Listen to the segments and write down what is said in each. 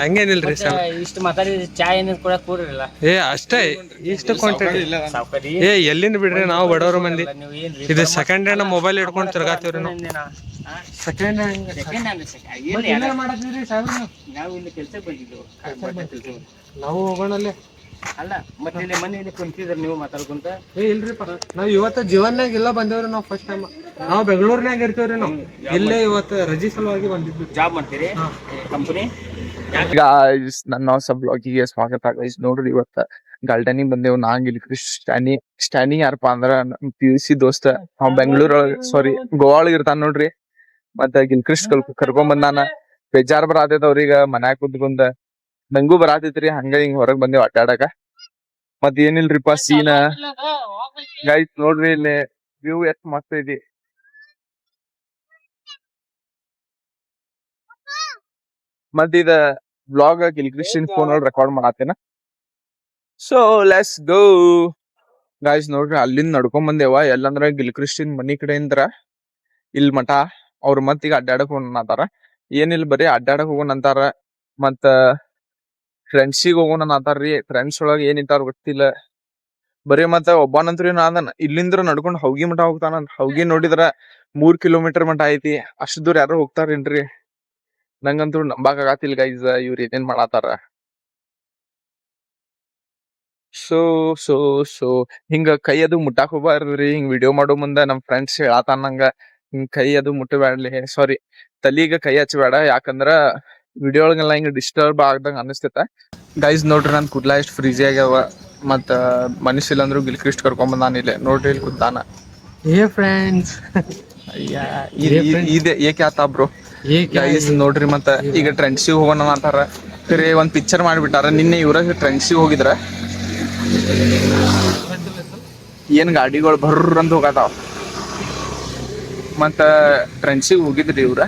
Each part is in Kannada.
ಹಂಗೇನಿಲ್ರಿ ಸರ್. ಇಷ್ಟು ಮಾತಾಡಿ ಚಾ ಏನೇನು ಕೂಡ ಕೂಡಿರಲ್ಲ. ಅಷ್ಟೇ ಇಷ್ಟು ಕ್ವಾಂಟಿಟಿ. ಎಲ್ಲಿಂದ ಬಿಡ್ರಿ, ನಾವು ಬಡವ್ರ ಮಂದಿ. ಇದು ಸೆಕೆಂಡ್ ಹ್ಯಾಂಡ್ ಮೊಬೈಲ್ ಇಟ್ಕೊಂಡು ತಿರ್ಗಾತೀವ್ರಿ ನಾವು. ಸೆಕೆಂಡ್ ನಾವು ಇಲ್ಲಿ ಕೆಲ್ಸಕ್ಕೆ ಬಂದಿದ್ದೆವು. ನಾವು ಹೋಗೋಣಲ್ಲೇ. ಅಲ್ಲ ಮತ್ತೆ ಇಲ್ಲಿ ಮನೆಯಲ್ಲಿ ಕುಂತಿದ್ರೆ ನೀವು ಮಾತಾಡ್ಕೊಂತ. ಇಲ್ರಿ ನಾವ್ ಇವತ್ತ ಜೀವನ್ಯಾಗ ಇಲ್ಲ ಬಂದೇವ್ರಿ. ನಾವು ಫಸ್ಟ್ ಟೈಮ್ ನಾವು ಬೆಂಗಳೂರಿನಾಗ ಇರ್ತೇವ್ರಿ. ನಾವು ಇಲ್ಲೇ ಇವತ್ತು ರಜೆ ಸಲುವಾಗಿ ಬಂದಿದ್ವಿ. ಜಾಬ್ ಮಾಡ್ತೀರಿ ಕಂಪನಿ? ಗಾಯ್ಸ್, ನನ್ನ ಹೊಸ ಬ್ಲಾಗಿಗೆ ಸ್ವಾಗತ. ಗೈಸ್ ನೋಡ್ರಿ, ಇವತ್ತ ಗಾಲ್ಡನಿಗೆ ಬಂದೇವ್. ನಾಂಗಿಲ್ ಕ್ರಿಶ್ ಸ್ಟ್ಯಾನಿ ಯಾರಪ್ಪ ಅಂದ್ರ PUC ದೋಸ್ತ. ಅವ್ ಬೆಂಗಳೂರೊಳಗ ಗೋವಾ ಒಳಗ ಇರ್ತಾನ ನೋಡ್ರಿ. ಮತ್ತ ಗಿಲ್ಕ್ರಿಸ್ಟ್ ಕರ್ಕೊಂಡ್ ಬಂದಾನ. ಬೇಜಾರ್ ಬರಾತೈತ ಅವ್ರೀಗ ಮನ್ಯಾಗ ಕುಂತ್ಕೊಂಡ. ನಂಗೂ ಬರಾತೈತ್ರಿ. ಹಂಗ ಹಿಂಗ್ ಹೊರಗ್ ಬಂದೇವ್ ಅಡ್ಡಾಡಕ. ಮತ್ ಏನಿಲ್ರಿಪ್ಪ ಸೀನ. ಗೈಸ್ ನೋಡ್ರಿ, ಇಲ್ಲಿ ವ್ಯೂ ಎಷ್ಟ್ ಮಸ್ತ್ ಐತಿ. ಮತ್ ಇದ ಬ್ಲಾಗ್ ಗಿಲ್ಕ್ರಿಸ್ಟಿನ್ ಫೋನ್ ಒಳಗ್ ರೆಕಾರ್ಡ್ ಮಾಡತ್ತೇನ. So let's go. ಗಾಯ್ಸ್ ನೋಡ್ರಿ, ಅಲ್ಲಿಂದ ನಡ್ಕೊಂಡ್ ಬಂದೇವ. ಎಲ್ಲಂದ್ರ ಗಿಲ್ಕ್ರಿಸ್ಟಿನ್ ಮನಿ ಕಡೆಯಿಂದ ಇಲ್ ಮಠ. ಅವ್ರ ಮತ್ ಈಗ ಅಡ್ಡಾಡಕ್ ಹೋಗೋಣಂತಾರ. ಏನಿಲ್ ಬರೀ ಅಡ್ಡಾಡಕ್ ಹೋಗೋಣ ಅಂತಾರ. ಮತ್ತ ಫ್ರೆಂಡ್ಸಿಗೆ ಹೋಗೋಣ ಅಂತಾರ್ರಿ. ಫ್ರೆಂಡ್ಸ್ ಒಳಗ ಏನಿಟ್ಟಾರ ಗೊತ್ತಿಲ್ಲ. ಬರೀ ಮತ್ತ ಒಬ್ಬನಂತ್ರಿ ನಾದನ್ ಇಲ್ಲಿಂದ್ರ ನಡ್ಕೊಂಡ್ ಹೌಗಿ ಮಠ ಹೋಗ್ತಾನ. ಹೌಗಿ ನೋಡಿದ್ರ 3 ಕಿಲೋಮೀಟರ್ ಮಠ ಐತಿ. ಅಷ್ಟ್ ದೂರ ಯಾರು ಹೋಗ್ತಾರೇನ್ರಿ? ನಂಗಂತೂ ನಂಬಾಕ್ ಆಗತ್ತಿಲ್ಲ ಗೈಸ್, ಇವ್ರ ಏನೇನ್ ಮಾಡಾತಾರ. ಸೊ ಹಿಂಗ ಕೈ ಅದು ಮುಟ್ಟಾಕ್ ಹೋಗ್ಬಾರ್ದ್ರಿ. ಹಿಂಗ್ ವಿಡಿಯೋ ಮಾಡೋ ಮುಂದ ನಮ್ ಫ್ರೆಂಡ್ಸ್ ಹೇಳತಾನ ನಂಗ, ಹಿಂಗ್ ಕೈ ಅದು ಮುಟ್ಟಬ್ಯಾಡ್ಲಿ. ಸಾರಿ, ತಲಿಗ ಕೈ ಹಚ್ಚಬೇಡ. ಯಾಕಂದ್ರ ವಿಡಿಯೋ ಒಳಗೆಲ್ಲ ಹಿಂಗ ಡಿಸ್ಟರ್ಬ್ ಆಗ್ದಂಗ ಅನಿಸ್ತೇತ. ಗೈಸ್ ನೋಡ್ರಿ, ನನ್ ಕೂದ್ಲಾ ಎಷ್ಟ್ ಫ್ರೀಜಿ ಆಗ್ಯಾವ. ಮತ್ತ ಮನುಷ್ಯ ಇಲ್ಲಂದ್ರು ಗಿಲ್ಕ್ರಿಸ್ಟ್ ಕರ್ಕೊಂಡ್ ಬಂದಾನ. ಇಲ್ಲೇ ನೋಡ್ರಿ, ಇಲ್ಲಿ ಕೂತಾನ. ಫ್ರೆಂಡ್ಸ್ ಇದೆ ಏಕೆ ಆತ ಬ್ರೋ. ಗೈಸ್ ನೋಡ್ರಿ, ಮತ್ತ ಈಗ ಟ್ರೆಂಡ್ಸಿಗೆ ಹೋಗೋಣ ಅಂತಾರ. ಖರೆ ಒಂದ್ ಪಿಕ್ಚರ್ ಮಾಡ್ಬಿಟ್ಟಾರ. ನಿನ್ನೆ ಇವ್ರಾಗ ಟ್ರೆಂಡ್ಸಿಗೆ ಹೋಗಿದ್ರ ಏನ್ ಗಾಡಿಗಳು ಬರ್ರ ಅಂತ ಹೋಗತಾವ. ಮತ್ತ ಟ್ರೆಂಡ್ಸಿಗೆ ಹೋಗಿದ್ರಿ ಇವ್ರ.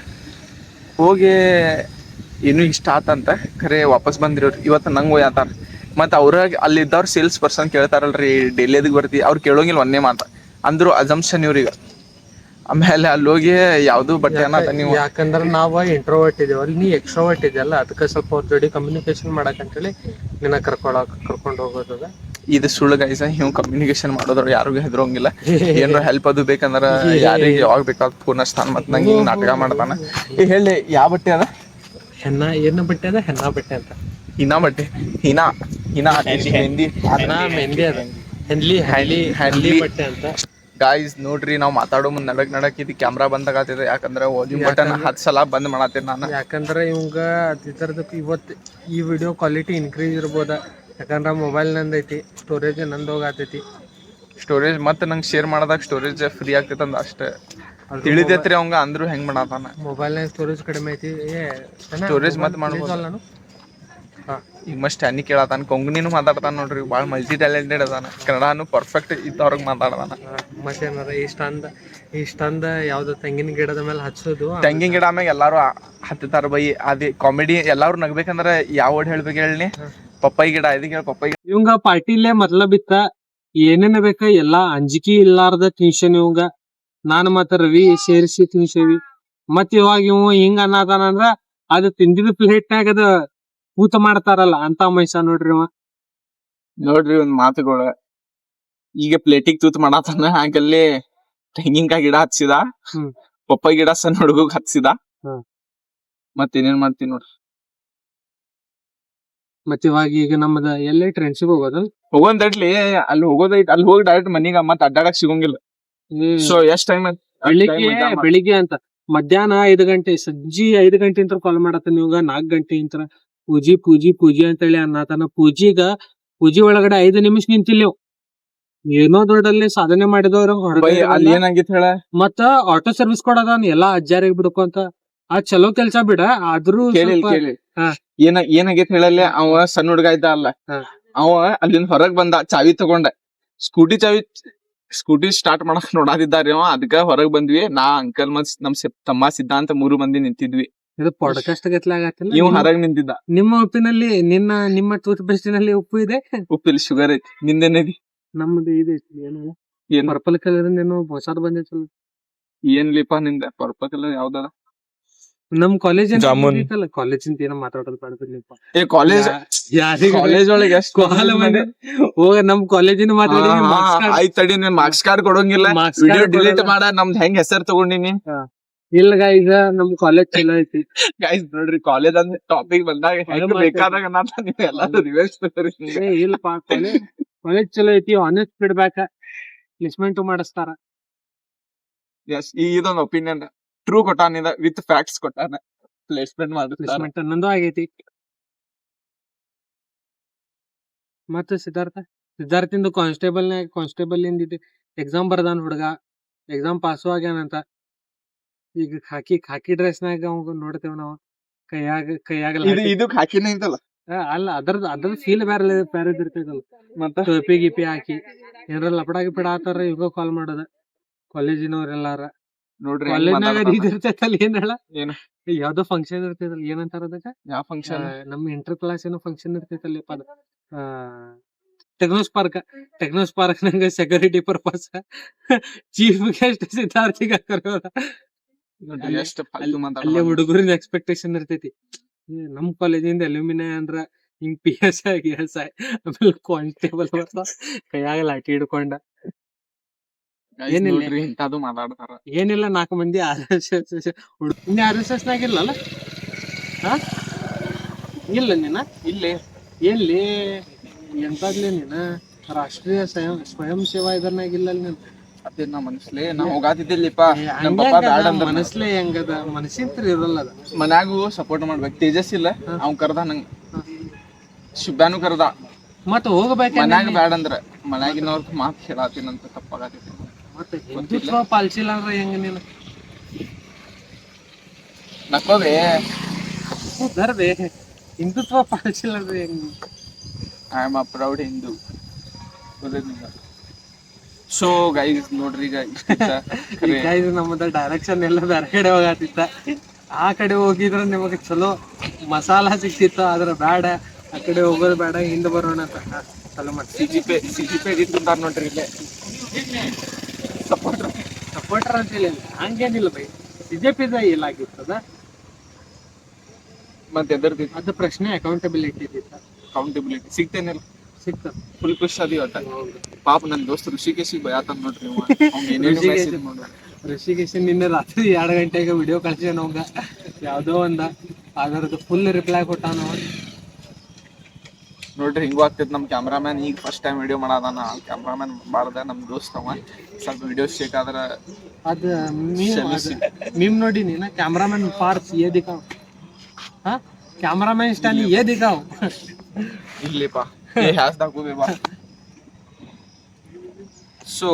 ಹೋಗಿ ಏನು ಇಷ್ಟ ಆತಂತ ಖರೆ ವಾಪಸ್ ಬಂದಿರೋರು. ಇವತ್ತು ನಂಗೆ ಒಯ್ಯತಾರ. ಮತ್ ಅವ್ರಾಗ ಅಲ್ಲಿದ್ದವ್ರ ಸೇಲ್ಸ್ ಪರ್ಸನ್ ಕೇಳ್ತಾರಲ್ರಿ, ಡೈಲಿ ಅದಕ್ಕೆ ಬರ್ತಿ. ಅವ್ರು ಕೇಳೋಂಗಿಲ್ಲ ಒಂದೇ ಮಾತ ಅಂದ್ರು. ಅಜಂಪ್ಷನ್ ಇವ್ರಿಗೆ. ಆಮೇಲೆ ಅಲ್ಲಿ ಹೋಗಿ ಯಾವ್ದು ಬಟ್ಟೆ ಅನ್ನತ ನೀವು. ಯಾಕಂದ್ರ ನಾವ ಇಂಟ್ರೋವರ್ಟ್ ಇದೀವಿ, ಅಲ್ಲಿ ನೀ ಎಕ್ಸ್ಟ್ರೋವರ್ಟ್ ಇದೆಯಲ್ಲ. ಅದಕ್ಕೆ ಸ್ವಲ್ಪ ಅವ್ರ ಜೋಡಿ ಕಮ್ಯುನಿಕೇಶನ್ ಮಾಡಕ್ ಅಂತೇಳಿ ನಿನ್ನ ಕರ್ಕೊಂಡ್ ಹೋಗೋದದ. ಇದು ಸುಳ್ಳು ಗೈಸ. ಇವ್ ಕಮ್ಯುನಿಕೇಶನ್ ಮಾಡೋದ್ರ ಯಾರಿಗೂ ಹೆದರೋಂಗಿಲ್ಲ. ಏನಾರ ಹೆಲ್ಪ್ ಅದು ಬೇಕಂದ್ರ ಯಾರಿಗೆ ಯಾವಾಗ ಬೇಕಾದ ಫೋನ್ ಹಚ್ತಾನ. ಮತ್ ನಂಗೆ ಹಿಂಗ್ ನಾಟಕ ಮಾಡ್ತಾನ. ಹೇಳಿ, ಯಾವ ಬಟ್ಟೆ ಅದ? ಏನ ಬಟ್ಟೆ ಅದ? ಹೆನ್ನಾ ಬಟ್ಟೆ ಅಂತ. ಹಿನಾ ಬಟ್ಟೆ. ಹಿನಾ ಮೆಹಂದಿ ಅದ. ಹ್ಯಾಂಡ್ಲಿ ಬಟ್ಟೆ ಅಂತ. ಗಾಯ್ಸ್ ನೋಡ್ರಿ, ನಾವ್ ಮಾತಾಡೋ ಮುಂದ್ ನಡಕ್ ಇದು ಕ್ಯಾಮ್ರಾ ಬಂದ್ ಆಗತ್ತಿದೆ. ಯಾಕಂದ್ರ ವಾಲ್ಯೂಮ್ ಬಟನ್ 10 ಸಲ ಬಂದ್ ಮಾಡತ್ತೇನೆ ನಾನು. ಯಾಕಂದ್ರ ಇವಂಗ ಅದರದಕ್ಕೆ ಇವತ್ತು ಈ ವಿಡಿಯೋ ಕ್ವಾಲಿಟಿ ಇನ್ಕ್ರೀಸ್ ಇರ್ಬೋದ. ಯಾಕಂದ್ರ ಮೊಬೈಲ್ ನಂದ್ ಐತಿ, ಸ್ಟೋರೇಜ್ ನಂದ್ ಹೋಗತೈತಿ. ಸ್ಟೋರೇಜ್ ಮತ್ತೆ ನಂಗೆ ಶೇರ್ ಮಾಡದಾಗ ಸ್ಟೋರೇಜ್ ಫ್ರೀ ಆಗ್ತೈತೆ ಅಂದ ಅಷ್ಟೇ ತಿಳಿದೈತ್ರಿ ಅವಂಗ. ಅಂದ್ರು ಹೆಂಗ್ ಮಾಡತಾನ. ಮೊಬೈಲ್ ಸ್ಟೋರೇಜ್ ಕಡಿಮೆ ಐತಿ. ಸ್ಟೋರೇಜ್ ಮತ್ತೆ ಮಾಡ್ಬೋದು. ಈಗ ಮಸ್ಟ್ ಸ್ಟ್ಯಾನಿ ಕೇಳತಾನ. ಕೊಂಗಣಿನೂ ಮಾತಾಡ್ತಾನ ನೋಡ್ರಿ. ಭಾಳ ಮಲ್ಟಿ ಟ್ಯಾಲೆಂಟೆಡ್ ಅದಾನ. ಕನ್ನಡನು ಪರ್ಫೆಕ್ಟ್ ಇದ್ದವ್ರಿಗೆ ಮಾತಾಡತಾನ. ಮತ್ತೇನಾರ ಇಷ್ಟಂದ ಯಾವ್ದು ತೆಂಗಿನ ಗಿಡದ ಮೇಲೆ ಹಚ್ಚೋದು. ತೆಂಗಿನ ಗಿಡ ಮ್ಯಾಗ ಎಲ್ಲಾರು ಹತ್ತತಾರ ಬೈ. ಅದೇ ಕಾಮಿಡಿ. ಎಲ್ಲಾರು ನಗ್ಬೇಕಂದ್ರ ಯಾವ ವರ್ಡ್ ಹೇಳ್ಬೇಕು ಹೇಳಿ? ಪಪ್ಪಾಯಿ ಗಿಡ. ಇದಕ್ಕೆ ಪಪ್ಪಾಯಿ ಗಿಡ. ಇವಂಗ ಪಾರ್ಟಿಲೇ ಮತ್ಲಬ್ ಇತ್ತ. ಏನೇನ ಬೇಕ ಎಲ್ಲಾ ಅಂಜಿಕೆ ಇಲ್ಲಾರ್ದ ತಿನ್ಸೇನಿ ಇವಂಗ. ನಾನು ಮತ್ತ ರವಿ ಸೇರಿಸಿ ತಿನ್ಸೇವಿ. ಮತ್ ಇವಾಗ ಇವ್ ಹಿಂಗ ಅನ್ನತಾನಂದ್ರ ಅದು ತಿಂದಿದ ಪ್ಲೇಟ್ನಾಗ ಅದ ಊತ ಮಾಡ್ತಾರಲ್ಲ ಅಂತ ಮೈಸ ನೋಡ್ರಿ ಇವ. ನೋಡ್ರಿ ಒಂದ್ ಮಾತುಗಳು. ಈಗ ಪ್ಲೇಟಿಗೆ ತೂತ್ ಮಾಡತಾನ. ಹಾಗಲ್ಲಿ ತೆಂಗಿನಕಾಯಿ ಗಿಡ ಹಚ್ಚಿದ. ಪಪ್ಪಾಯಿ ಗಿಡ ಸಣ್ಣ ಹುಡುಗಗ್ ಹಚ್ಚಿದ. ಮತ್ತೇನೇನ್ ಮಾಡ್ತೀನಿ ನೋಡ್ರಿ. ಮತ್ ಇವಾಗ ಈಗ ನಮ್ದ ಎಲ್ಲೇ ಟ್ರೆಂಡ್ಸಿಗೆ ಹೋಗೋದು. ಹೋಗೋದಟ್ಲಿ ಅಲ್ಲಿ ಹೋಗೋದೈತಿ. ಅಲ್ಲಿ ಹೋಗಿ ಡೈರೆಕ್ಟ್ ಮನಿಗ ಮತ್ ಅಡ್ಡಾಡಕ್ ಸಿಗೋಂಗಿಲ್ಲ. ಸೊ ಎಷ್ಟ್ ಟೈಮ್ ಬೆಳಿಗ್ಗೆ ಅಂತ ಮಧ್ಯಾಹ್ನ 5 ಗಂಟೆ ಸಂಜಿ 5 ಗಂಟೆ ಅಂತ ಕಾಲ್ ಮಾಡತ್ತ. ನೀವಾಗ 4 ಗಂಟೆ ಅಂತ ಪೂಜಿ ಅಂತೇಳಿ ಅನ್ನತಾನ. ಪೂಜಿ ಒಳಗಡೆ 5 ನಿಮಿಷ ನಿಂತಿಲ್ಲ. ಏನೋ ದೊಡ್ಡಲ್ಲಿ ಸಾಧನೆ ಮಾಡಿದವ್ರ ಅಲ್ಲಿ ಏನಾಗಿತ್ತು ಹೇಳ. ಮತ್ತ ಆಟೋ ಸರ್ವಿಸ್ ಕೊಡೋದನ್ ಎಲ್ಲಾ ಅಜ್ಜಾರಿಗೆ ಬಿಡ್ಕೊಂತ. ಆ ಚಲೋ ಕೆಲ್ಸ ಬಿಡ. ಆದ್ರೂ ಕೇಳಿ ಏನಾಗೈತ್ ಹೇಳಲ್ಲ. ಅವ ಸಣ್ಣ ಹುಡುಗ ಇದ್ದ ಅಲ್ಲ, ಅವ ಅಲ್ಲಿಂದ ಹೊರಗ್ ಬಂದ. ಚಾವಿ ತಗೊಂಡ ಸ್ಕೂಟಿ ಸ್ಟಾರ್ಟ್ ಮಾಡಕ್ ನೋಡಾದಿದ್ದಾರಿ ಅವ. ಅದಕ್ಕ ಹೊರಗ್ ಬಂದ್ವಿ. ನಾ, ಅಂಕಲ್ ಮತ್ ನಮ್ ತಮ್ಮ ಸಿದ್ಧಾಂತ 3 ಮಂದಿ ನಿಂತಿದ್ವಿ. ಇದು ಪಾಡ್ಕಾಸ್ಟ್ ಗತ್ಲಾಗತ್ತಿಲ್ಲ. ನೀವು ಹೊರಗ್ ನಿಂತಿದ್ದ. ನಿಮ್ಮ ಉಪ್ಪಿನಲ್ಲಿ ನಿಮ್ಮ ಟೂತ್ ಪೇಸ್ಟಿನಲ್ಲಿ ಉಪ್ಪು ಇದೆ? ಉಪ್ಪಿಲ್ಲ, ಶುಗರ್ ಐತಿ. ನಿಂದೇನಿದೆ? ನಮ್ದು ಇದೈತಿ. ಏನು ಪರ್ಪಲ್ ಕಲರ್ ಏನೋ ಹೊಸಾದ್ ಬಂದೈತಲ್ಲ. ಏನ್ಲಿಪಾ ನಿಂದ ಪರ್ಪಲ್ ಕಲರ್ ಯಾವ್ದದ? ನಮ್ ಕಾಲೇಜ್ ಜಾಮೂನ್. ಕಾಲೇಜಿಂದ ಏನೋ ಮಾತಾಡೋದು ಮಾಡ್ಬಿಡ್ಲಿಪ್ಪ. ಏ ಕಾಲೇಜ್ ಯಾರಿಗೂ ಕಾಲೇಜ್ ಒಳಗೆ ಎಷ್ಟು ಹೋಗ ನಮ್ ಕಾಲೇಜಿನ ಮಾತಾಡಿ ಆಯ್ತ್ ತಡಿ ನೀನ್ ಮಾರ್ಕ್ಸ್ ಕಾರ್ಡ್ ಕೊಡೋಂಗಿಲ್ಲ, Marks ವಿಡಿಯೋ card ಡಿಲೀಟ್ ಕೊಡಲ್ಲ. ಮಾಡ, ನಮ್ದ್ ಹೆಂಗ್ ಹೆಸರು ತಗೊಂಡಿನಿ. ಇಲ್ಲ ಗೈಸ್, ನಮ್ ಕಾಲೇಜ್ ಚಲೋ ಐತಿ. ಗೈಸ್ ನೋಡ್ರಿ, ಕಾಲೇಜ್ ಅಂದ್ರೆ ಟಾಪಿಕ್ ಬಂದಾಗ ಹೆಂಗ್ ಮಾತಾಡಿ. ಬೇಕಾದಾಗ ನೀವು ಎಲ್ಲಾರು ರಿವರ್ಸ್ ಏ ಇಲ್ಲಪ್ಪ, ಕಾಲೇಜ್ ಚಲೋ ಐತಿ. ಆನೆಸ್ಟ್ ಫೀಡ್ಬ್ಯಾಕ್ ಪ್ಲೇಸ್ಮೆಂಟ್ ಮಾಡಿಸ್ತಾರ. ಎಸ್, ಇದೊಂದು ಒಪಿನಿಯನ್. ಟ್ರೂ ಕೊಟ್ಟಾನಿದ ವಿತ್ ಫ್ಯಾಕ್ಟ್ಸ್ ಕೊಟ್ಟಾನ, ಪ್ಲೇಸ್ಮೆಂಟ್ ಮಾಡಿಸ್ತಾರ. ಪ್ಲೇಸ್ಮೆಂಟ್ ನಂದು ಆಗೈತಿ. ಮತ್ತೆ ಸಿದ್ಧಾರ್ಥಿಂದು ಕಾನ್ಸ್ಟೇಬಲ್ ಇಂದ ಎಕ್ಸಾಮ್ ಬರ್ದಾನ ಹುಡುಗ. ಎಕ್ಸಾಮ್ ಪಾಸು ಆಗ್ಯಾನಂತ. ಈಗ ಖಾಕಿ ಡ್ರೆಸ್ನಾಗ ಅವಾಗ ನೋಡ್ತೇವ್ ನಾವ್. ಕೈಯಾಗ ಇದು ಹಾಕಿನೇ ಐತಲ್ಲ. ಅಲ್ಲ, ಅದ್ರದ್ ಫೀಲ್ ಬೇರೆ ಇರ್ತೈತಲ್ಲ. ಮತ್ತ ಟೋಪಿ ಗಿಪಿ ಹಾಕಿ ಏನಾರ ಲಪಡ ಗಿಪಡ ಆತಾರ, ಇವಾಗ ಕಾಲ್ ಮಾಡೋದ ಕಾಲೇಜಿನವ್ರೆಲ್ಲಾರ. ನೋಡ್ರಿ ಕಾಲೇಜ್ನಾಗ ಇರ್ತೈತಲ್ಲ, ಏನ್ ಹೇಳ, ಏನು? ಯಾವ್ದೋ ಫಂಕ್ಷನ್ ಇರ್ತೈತಲ್ಲ, ಏನಂತಾರ ಅದಕ್ಕ? ಯಾವ ಫಂಕ್ಷನ್? ನಮ್ ಇಂಟರ್ ಕ್ಲಾಸ್ ಏನೋ ಫಂಕ್ಷನ್ ಇರ್ತೈತಲ್ಲ ಅದ. ಟೆಕ್ನೋಸ್ ಪಾರ್ಕ್ ನಂಗ ಸೆಕ್ಯೂರಿಟಿ ಪರ್ಪಸ್ ಚೀಫ್ ಗೆಸ್ಟ್ ಸಿದ್ಧಾರ್ಥಿಗ ಕರೆಯೋದ. ಎಷ್ಟು ಅಲ್ಲೇ ಹುಡುಗರಿನ ಎಕ್ಸ್ಪೆಕ್ಟೇಷನ್ ಇರ್ತೈತಿ. ನಮ್ ಕಾಲೇಜಿಂದ ಅಲ್ಯೂಮಿನಿ ಅಂದ್ರ ಹಿಂಗ್ PSI GSI ಆಮೇಲೆ ಕಾನ್ಸ್ಟೇಬಲ್ ಕೈಯಾಗ ಲಾಠಿ ಹಿಡ್ಕೊಂಡ. ಏನಿಲ್ಲ. ಇಂಥದ್ದು ಮಾತಾಡ್ತಾರ. ಏನಿಲ್ಲ, 4 ಮಂದಿ RSS ಹುಡುಗ. RSS ನಾಗಿಲ್ಲಲ್ಲ? ಇಲ್ಲ ನೀನ ಇಲ್ಲಿ ಎಲ್ಲಿ ಎಂತಾಗ್ಲಿ ನೀನ ರಾಷ್ಟ್ರೀಯ ಸ್ವಯಂ ಸೇವಾ ಇದನ್ನಾಗಿಲ್ಲ ನೀನ್. ಅದೇ ನಾ ಮನಸ್ಲೇ ನಾ ಹೋಗಾತಿದ್ದಿಲ್ಲಿಪ್ಪ. ನಮ್ ಪಪ್ಪ ಬ್ಯಾಡ ಅಂದ್ರ ಮನಸ್ಲೇ ಹೆಂಗದ, ಮನಸ್ಸಿಂತ್ರ ಇರಲ್ಲ ಅದ. ಮನ್ಯಾಗೂ ಸಪೋರ್ಟ್ ಮಾಡ್ಬೇಕು. ತೇಜಸ್ ಇಲ್ಲ, ಅವ್ನ್ ಕರ್ದ ನಂಗ. ಶುಭ್ಯಾನು ಕರ್ದ. ಮತ್ತ ಹೋಗ್ಬೇಕ. ಮನ್ಯಾಗ ಬ್ಯಾಡ ಅಂದ್ರ ಮನ್ಯಾಗಿನವ್ರ ಮಾತ್ ಹೇಳಾತೀನಂತ ತಪ್ಪಾಗತೈತಿ. ಮತ್ತೆ ಹಿಂದುತ್ವ ಪಾಲಿಸಿಲ್ಲ ಅಂದ್ರ ಹೆಂಗ ನೀನು? ನಕ್ಕೋಬೇ ಬರ್ಬೇ, ಹಿಂದುತ್ವ ಪಾಲಿಸಿಲ್ಲ ಅಂದ್ರೆ ಹೆಂಗ? I am a proud Hindu. So guys ನೋಡ್ರಿ, ಈಗ ಇದು ನಮ್ಮದ ಡೈರೆಕ್ಷನ್ ಎಲ್ಲ ಬೇರೆ ಕಡೆ ಹೋಗತ್ತಿತ್ತ. ಆ ಕಡೆ ಹೋಗಿದ್ರ ನಿಮಗೆ ಚಲೋ ಮಸಾಲಾ ಸಿಕ್ತಿತ್ತು. ಆದ್ರ ಬ್ಯಾಡ, ಆ ಕಡೆ ಹೋಗೋದು ಬೇಡ, ಹಿಂದೆ ಬರೋಣ ಅಂತ ಚಲೋ ಮಾಡಿ. ಸಿಜಿಪೆ ಇಟ್ಟಿರ್ತಾರ ನೋಡ್ರಿ ಇಲ್ಲೇ. ಸಪೋರ್ಟರ್ ಅಂತ ಇಲ್ಲ, ಹಂಗೇನಿಲ್ಲ ಬೈ. BJP ಇಲ್ಲ ಆಗಿರ್ತದ. ಮತ್ತೆ ಎದರ್ದಿ ಅದು ಪ್ರಶ್ನೆ ಅಕೌಂಟಬಿಲಿಟಿ ಇದ್ದಿತ್ತ. ಅಕೌಂಟಬಿಲಿಟಿ ಸಿಗ್ತೇನಿಲ್ಲ, ಸಿಕ್ತದ. ಫುಲ್ ಖುಷ್ ಅದಿ ಒಟ್ಟ. ಪಾಪ ನನ್ ದೋಸ್ತ ಋಷಿಕೇಶಿಗೆ ಬಯಾತಾನ ನೋಡ್ರಿ. ಋಷಿಕೇಶ್ ನಿನ್ನೆ ರಾತ್ರಿ 2 ಗಂಟೆಗೆ ವಿಡಿಯೋ ಕಳ್ಸ್ಯಾನ ಅವಂಗ, ಯಾವ್ದೋ ಒಂದ. ಅದರದ್ದು ಫುಲ್ ರಿಪ್ಲೈ ಕೊಟ್ಟಾನ. ನೋಡ್ರಿ, ಹಿಂಗೂ ಆಗ್ತೈತಿ. ನಮ್ ಕ್ಯಾಮ್ರಾಮ್ಯಾನ್ ಈಗ ಫಸ್ಟ್ ಟೈಮ್ ವಿಡಿಯೋ ಮಾಡದಾನ. ಕ್ಯಾಮ್ರಾಮ್ಯಾನ್ ಬಾರ್ದ ನಮ್ ದೋಸ್ತ್ ಅವ. ಸ್ವಲ್ಪ ವಿಡಿಯೋ ಶೇಕ್ ಆದ್ರ ಅದ ಮೀಮ್ ನೋಡಿ ನೀನ. ಕ್ಯಾಮ್ರಾಮैन पार्स ये दिखाओ, हाँ कैमरामैन स्टैंड ये दिखाओ. ಇಲ್ಲಿಪಾ ಹ್ಯಾಸ್ ದಾಕೋಬೇಬಾ. ಸೊ